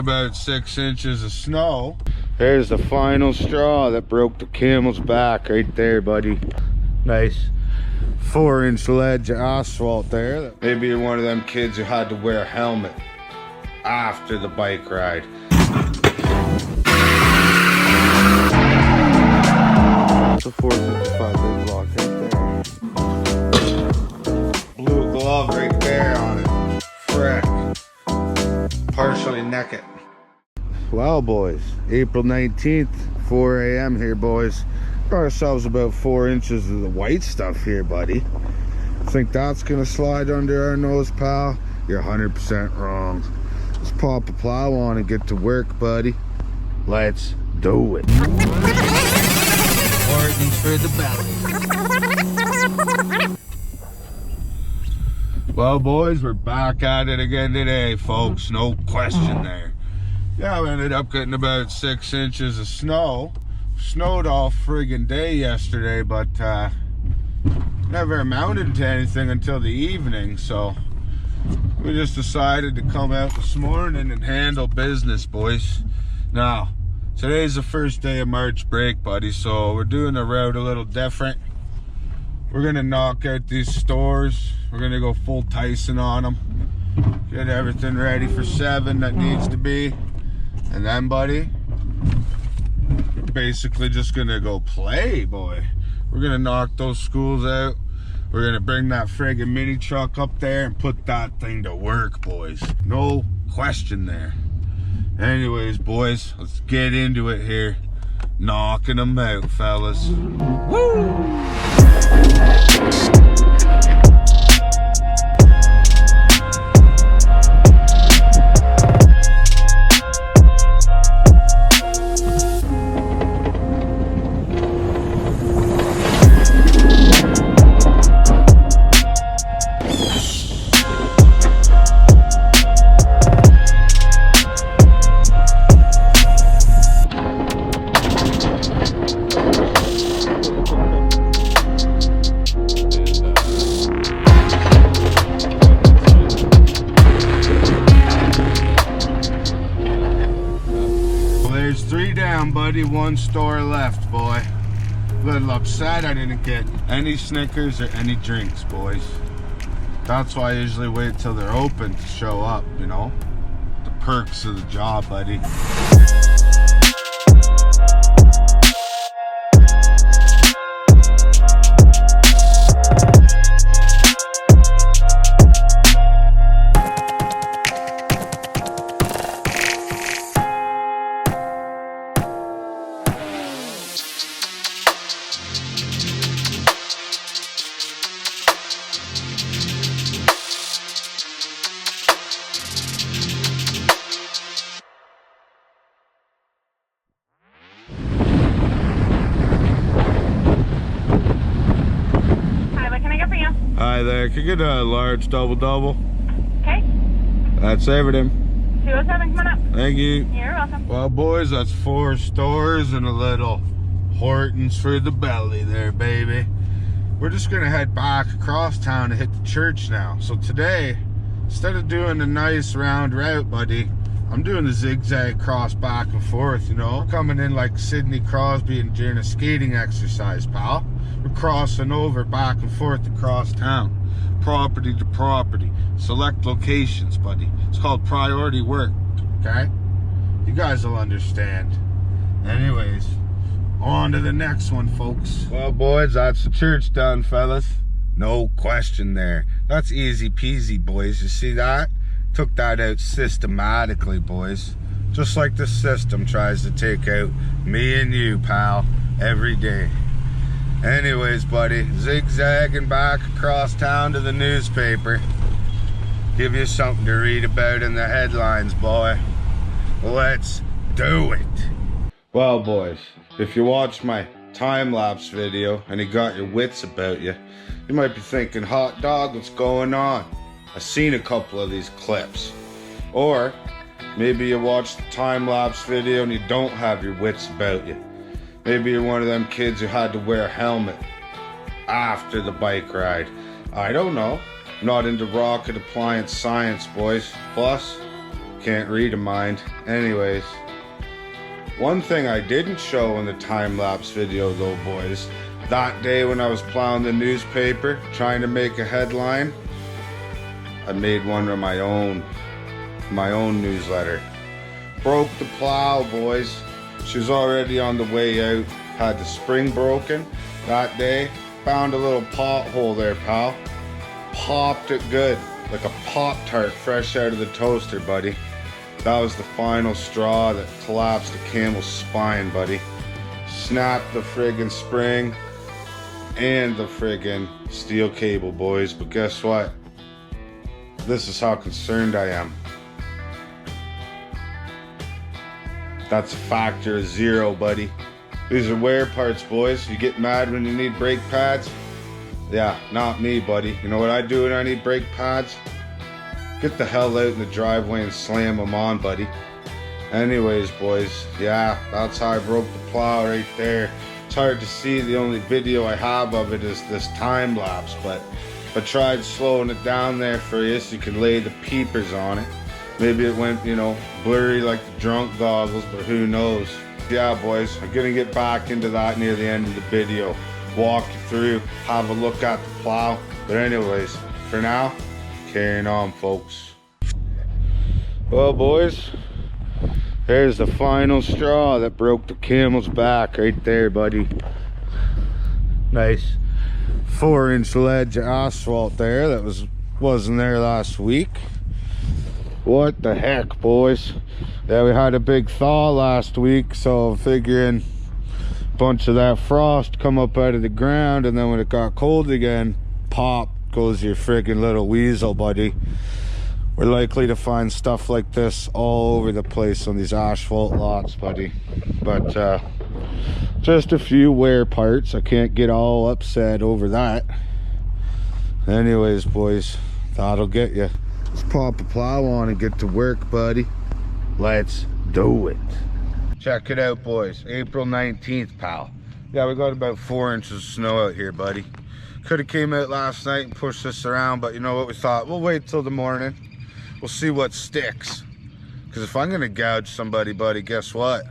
About 6 inches of snow. There's the final straw that broke the camel's back right there, buddy. Nice 4-inch ledge of asphalt there. Maybe you're one of them kids who had to wear a helmet after the bike ride. It's a 455 big block right there. Blue glove right there on it. Frick. Partially naked. Well, boys, April 19th, 4 a.m. here, boys. Got ourselves about 4 inches of the white stuff here, buddy. Think that's gonna slide under our nose, pal? You're 100% wrong. Let's pop a plow on and get to work, buddy. Let's do it. Organs for the belly. Well, boys, we're back at it again today, folks. No question there. Yeah, we ended up getting about 6 inches of snow. Snowed all friggin' day yesterday, but never amounted to anything until the evening, so we just decided to come out this morning and handle business, boys. Now, today's the first day of March break, buddy, so we're doing the route a little different. We're gonna knock out these stores. We're gonna go full Tyson on them. Get everything ready for 7 that needs to be. And then, buddy, we're basically just gonna go play, boy. We're gonna knock those schools out. We're gonna bring that friggin' mini truck up there and put that thing to work, boys. No question there. Anyways, boys, let's get into it here. Knocking them out, fellas. Woo! There's 3 down, buddy. 1 store left, boy. A little upset I didn't get any Snickers or any drinks, boys. That's why I usually wait till they're open to show up, you know? The perks of the job, buddy. Hi there, could you get a large double-double? Okay. That's everything. 207, come on up. Thank you. You're welcome. Well, boys, that's 4 stores and a little Hortons for the belly there, baby. We're just gonna head back across town to hit the church now. So today, instead of doing the nice round route, buddy, I'm doing the zigzag cross back and forth, you know? Coming in like Sidney Crosby and doing a skating exercise, pal. We're crossing over back and forth across town, property to property, select locations, buddy. It's called priority work, okay? You guys will understand. Anyways, on to the next one, folks. Well, boys, that's the church done, fellas. No question there. That's easy peasy, boys. You see that? Took that out systematically, boys. Just like the system tries to take out me and you, pal, every day. Anyways, buddy, zigzagging back across town to the newspaper. Give you something to read about in the headlines, boy. Let's do it. Well, boys, if you watched my time-lapse video and you got your wits about you, you might be thinking, hot dog, what's going on? I've seen a couple of these clips. Or maybe you watched the time-lapse video and you don't have your wits about you. Maybe you're one of them kids who had to wear a helmet after the bike ride. I don't know. I'm not into rocket appliance science, boys. Plus, Can't read a mind. Anyways, one thing I didn't show in the time-lapse video though, boys, that day when I was plowing the newspaper trying to make a headline, I made one of my own newsletter. Broke the plow, boys. She was already on the way out. Had the spring broken that day. Found a little pothole there, pal. Popped it good, like a Pop-Tart fresh out of the toaster, buddy. That was the final straw that collapsed the camel's spine, buddy. Snapped the friggin' spring and the friggin' steel cable, boys. But guess what? This is how concerned I am. That's a factor of 0, buddy. These are wear parts, boys. You get mad when you need brake pads? Yeah, not me, buddy. You know what I do when I need brake pads? Get the hell out in the driveway and slam them on, buddy. Anyways, boys, yeah, that's how I broke the plow right there. It's hard to see. The only video I have of it is this time lapse, but I tried slowing it down there for you so you can lay the peepers on it. Maybe it went, you know, blurry like the drunk goggles, but who knows. Yeah, boys, I'm gonna get back into that near the end of the video. Walk you through, have a look at the plow. But anyways, for now, carrying on, folks. Well, boys, there's the final straw that broke the camel's back right there, buddy. Nice 4-inch ledge of asphalt there that wasn't there last week. What the heck, boys? Yeah, we had a big thaw last week, so I'm figuring a bunch of that frost come up out of the ground, and then when it got cold again, pop goes your friggin' little weasel, buddy. We're likely to find stuff like this all over the place on these asphalt lots, buddy. But just a few wear parts. I can't get all upset over that. Anyways, boys, that'll get you. Let's pop a plow on and get to work, buddy. Let's do it. Check it out, boys. April 19th, pal. Yeah, we got about 4 inches of snow out here, buddy. Could have came out last night and pushed this around, but you know what we thought? We'll wait till the morning. We'll see what sticks. Because if I'm going to gouge somebody, buddy, guess what?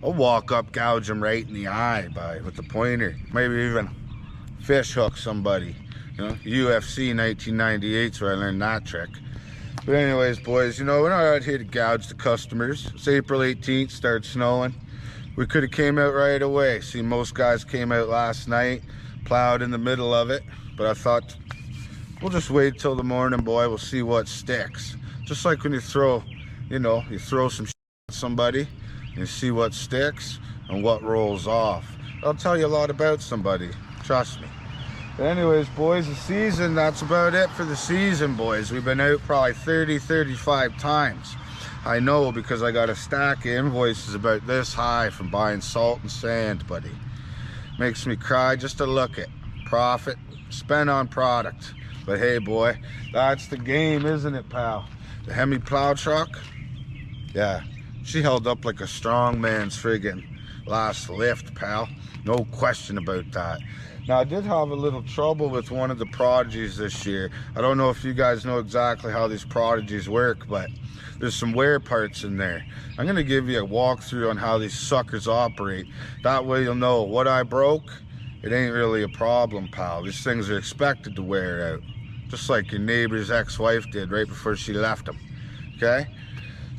I'll walk up, gouge them right in the eye with the pointer. Maybe even fish hook somebody. You know, UFC 1998 is where I learned that trick. But anyways, boys, you know, we're not out here to gouge the customers. It's April 18th, started snowing. We could have came out right away. See, most guys came out last night, plowed in the middle of it. But I thought, we'll just wait till the morning, boy. We'll see what sticks. Just like when you throw, you know, you throw some shit at somebody, and you see what sticks and what rolls off. I'll tell you a lot about somebody, trust me. But anyways, boys, the season, that's about it for the season, boys. We've been out probably 35 times. I know, because I got a stack of invoices about this high from buying salt and sand, buddy. Makes me cry just to look at profit spent on product. But hey, boy, that's the game, isn't it, pal? The Hemi plow truck, yeah, she held up like a strong man's friggin' last lift, pal. No question about that. Now, I did have a little trouble with one of the Prodigies this year. I don't know if you guys know exactly how these Prodigies work, but there's some wear parts in there. I'm gonna give you a walkthrough on how these suckers operate. That way you'll know what I broke. It ain't really a problem, pal. These things are expected to wear out. Just like your neighbor's ex-wife did right before she left him, okay?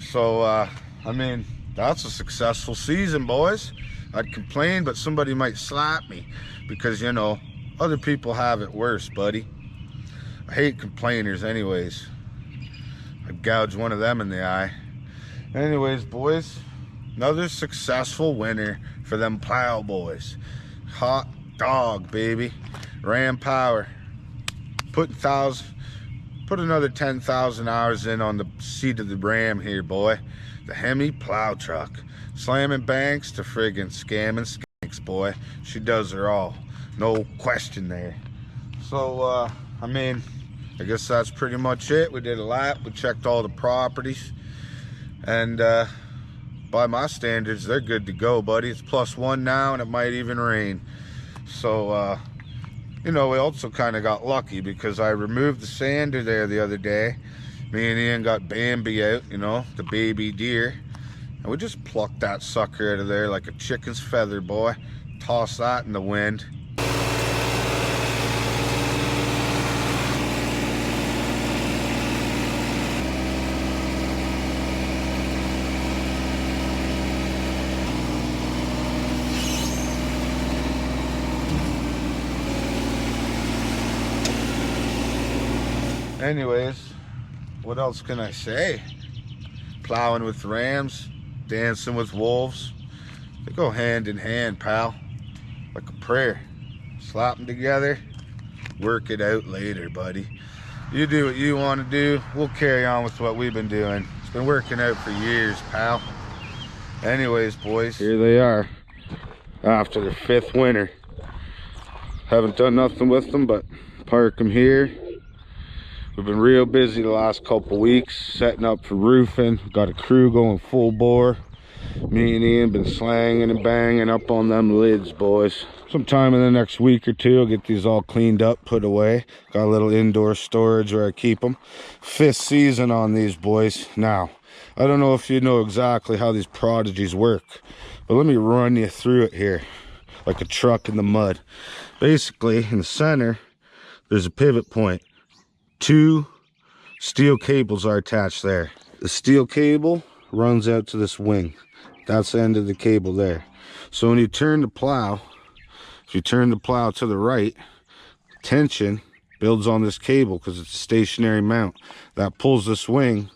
So, I mean, that's a successful season, boys. I'd complain, but somebody might slap me because, you know, other people have it worse, buddy. I hate complainers anyways. I'd gouge one of them in the eye. Anyways, boys, another successful winter for them plow boys. Hot dog, baby. Ram power. Put another 10,000 hours in on the seat of the Ram here, boy. The Hemi plow truck. Slamming banks to friggin' scamming skanks, boy. She does her all. No question there. So, I mean, I guess that's pretty much it. We did a lap. We checked all the properties. And, by my standards, they're good to go, buddy. It's +1 now, and it might even rain. So, you know, we also kind of got lucky because I removed the sander there the other day, Me and Ian got Bambi out, you know, the baby deer. And we just plucked that sucker out of there like a chicken's feather, boy. Toss that in the wind. Anyways, what else can I say? Plowing with rams, dancing with wolves. They go hand in hand, pal. Like a prayer. Slap them together, work it out later, buddy. You do what you want to do. We'll carry on with what we've been doing. It's been working out for years, pal. Anyways, boys, here they are after their 5th winter. Haven't done nothing with them but park them here. We've been real busy the last couple weeks setting up for roofing. Got a crew going full bore. Me and Ian been slanging and banging up on them lids, boys. Sometime in the next week or two, I'll get these all cleaned up, put away. Got a little indoor storage where I keep them. 5th season on these boys. Now, I don't know if you know exactly how these prodigies work, but let me run you through it here like a truck in the mud. Basically, in the center, there's a pivot point. 2 steel cables are attached there. The steel cable runs out to this wing. That's the end of the cable there. So when you turn the plow, if you turn the plow to the right, tension builds on this cable because it's a stationary mount. That pulls this wing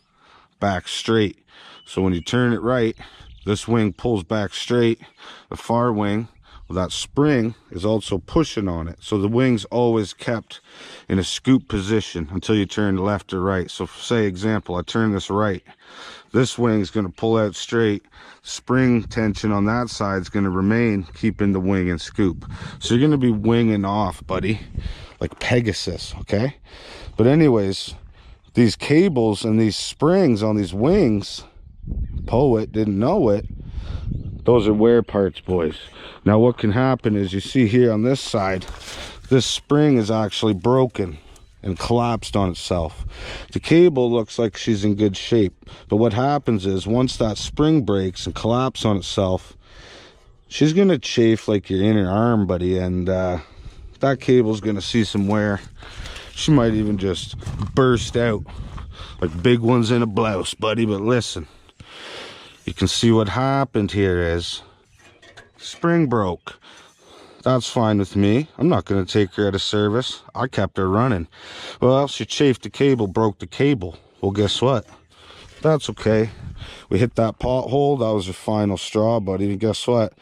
back straight. So when you turn it right, this wing pulls back straight. The far wing, well, that spring is also pushing on it. So the wing's always kept in a scoop position until you turn left or right. So say example, I turn this right. This wing's going to pull out straight. Spring tension on that side is going to remain, keeping the wing in scoop. So you're going to be winging off, buddy, like Pegasus, okay? But anyways, these cables and these springs on these wings, poet didn't know it, those are wear parts, boys. Now what can happen is, you see here on this side, this spring is actually broken and collapsed on itself. The cable looks like she's in good shape, but what happens is once that spring breaks and collapses on itself, she's gonna chafe like your inner arm, buddy, and that cable's gonna see some wear. She might even just burst out like big ones in a blouse, buddy. But listen, you can see what happened here is spring broke. That's fine with me. I'm not going to take her out of service. I kept her running. Well, she chafed the cable, broke the cable. Well, guess what? That's okay. We hit that pothole. That was her final straw, buddy. And guess what?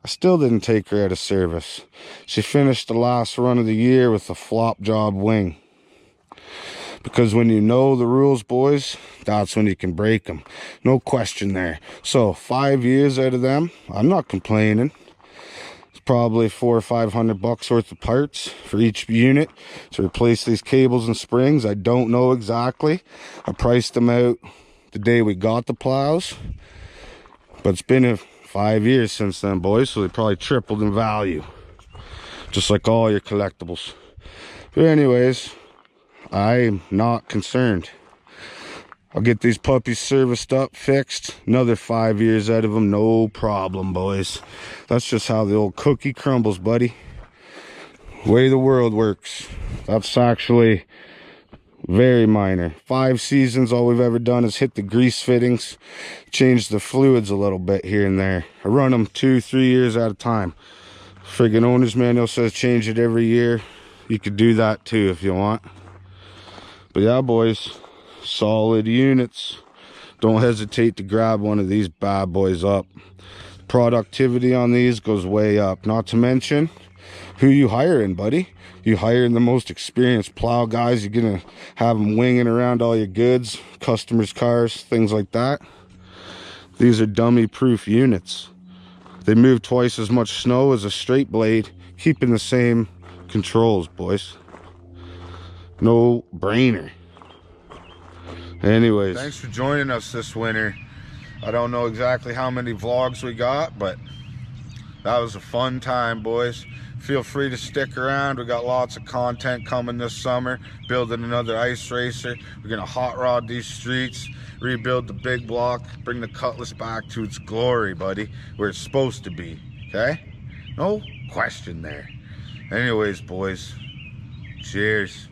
I still didn't take her out of service. She finished the last run of the year with a flop job wing. Because when you know the rules, boys, that's when you can break them. No question there. So 5 years out of them, I'm not complaining. It's probably $400 or $500 worth of parts for each unit to replace these cables and springs. I don't know exactly. I priced them out the day we got the plows. But it's been 5 years since then, boys, so they probably tripled in value. Just like all your collectibles. But anyways, I'm not concerned. I'll get these puppies serviced up, fixed. Another 5 years out of them, no problem, boys. That's just how the old cookie crumbles, buddy. Way the world works. That's actually very minor. 5 seasons, all we've ever done is hit the grease fittings, change the fluids a little bit here and there. I run them 2-3 years at a time. Friggin' owner's manual says change it every year. You could do that too if you want. But yeah, boys, solid units. Don't hesitate to grab one of these bad boys up. Productivity on these goes way up. Not to mention who you hiring, buddy. You hiring the most experienced plow guys. You're gonna have them winging around all your goods, customers' cars, things like that. These are dummy proof units. They move twice as much snow as a straight blade, keeping the same controls, boys. No brainer. Anyways, thanks for joining us this winter. I don't know exactly how many vlogs we got, but that was a fun time, boys. feel free to stick around. We got lots of content coming this summer. Building another ice racer. We're gonna hot rod these streets, rebuild the big block, bring the Cutlass back to its glory, buddy, where it's supposed to be. Okay? No question there. Anyways, boys, cheers.